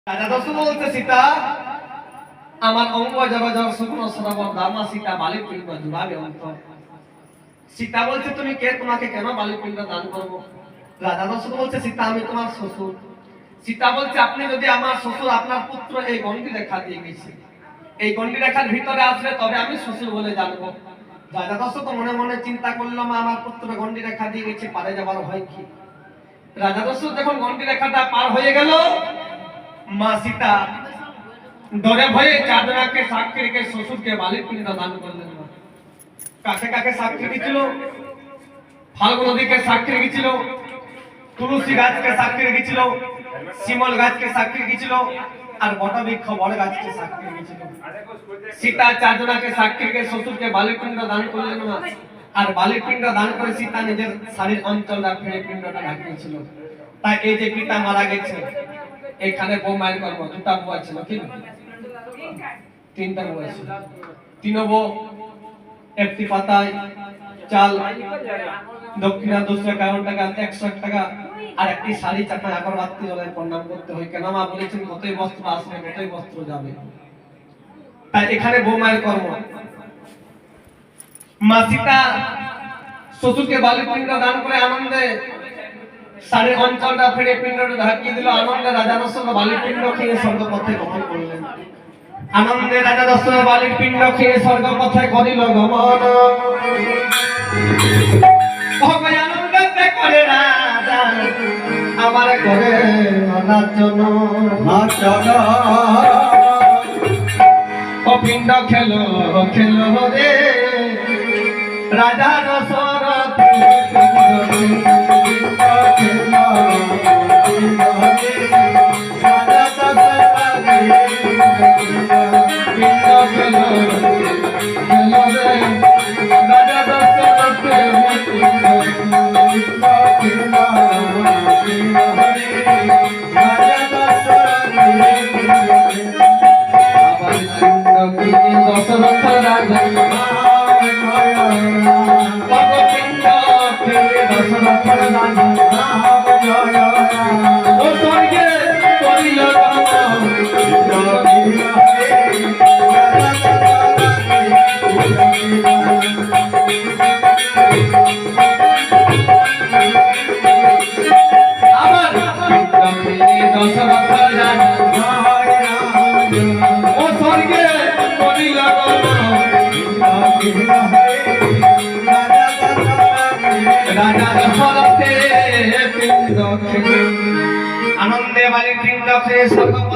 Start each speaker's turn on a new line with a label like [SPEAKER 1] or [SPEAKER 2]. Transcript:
[SPEAKER 1] রাজা দশরথ বলতে সীতা আমার অঙ্গ জগজগ শুকনো শ্রবণ দামা সীতা বালিপিণ্ড জুড়াবে অন্তর। সীতা বলছে তুমি কে, তোমাকে কেন বালিপিণ্ড দান করব? রাজা দশরথ বলছে সীতা আমি তোমার শ্বশুর। সীতা বলছে আপনি যদি আমার শ্বশুর, আপনার পুত্র এই গণ্ডি রেখা দিয়ে গেছে, এই গণ্ডি রেখার ভিতরে আসলে তবে আমি শ্বশুর বলে জানবো। রাজা দশরথ মনে মনে চিন্তা করলো মা আমার পুত্র গণ্ডি রেখা দিয়ে গেছে, পারে যাবার হয় কি? রাজা দশরথ যখন গণ্ডি রেখাটা পার হয়ে গেল, মা সীতা ডরে ভয়ে চাঁদনাকে সাক্ষী রেখে শ্বশুরকে বালিপিণ্ড দান করলেন। কাকে কাকে সাক্ষী রেখেছিল? ফাল্গু নদীকে সাক্ষী রেখেছিল, তুলসী গাছকে সাক্ষী রেখেছিল, শিমল গাছকে সাক্ষী রেখেছিল, আর বটবৃক্ষ বড় গাছকে সাক্ষী রেখেছিল। সীতা চাঁদনাকে সাক্ষী রেখে শ্বশুরকে বালিপিণ্ড দান করলেন না, আর বালিপিণ্ড দান করে সীতা নিজের শারীর অঞ্চলটা ফেলে পিণ্ডটা ঢাকিয়েছিল। তাই এই যে পিতা মারা গেছে, এখানে বউ মায়ের কর্ম, দুটা বউ ছিল কি? তিনটা বউ ছিল। তিন বউ একটি পাতায় চাল দক্ষিণা 251 টাকা, 101 টাকা, আর একটি শাড়ি চাটায় আগরবাতি জ্বলায় প্রণাম করতে হয়। কেন মা বলেছেন কতই বস্ত্র আসবে কতই বস্ত্র যাবে। তাই এখানে বউ মায়ের কর্ম। মা সীতা শ্বশুরকে বালিপিণ্ড দান করে আনন্দে শাড়ির অঞ্চলটা ফিরে পিণ্ডটা ঢাকিয়ে দিল। আনন্দে রাজা দশরথ বালিপিণ্ড খেয়ে স্বর্গপথে গমন করলেন। আনন্দে রাজা দশরথ বালিপিণ্ড খেয়ে স্বর্গপথে করিল গমন। আনন্দে করে রাজা আমার করে নাচন নাচন, ও পিণ্ড খেলো খেলো রে রাজা দশরথ দশরথ রাজা দশরথ রাজা ও স্বর্গে করিল আমার দশরথ রাজা ও স্বর্গে করিল রাজা দশরথে পিণ্ড খেয়ে আনন্দে বালিপিণ্ড খেয়ে স্বর্গ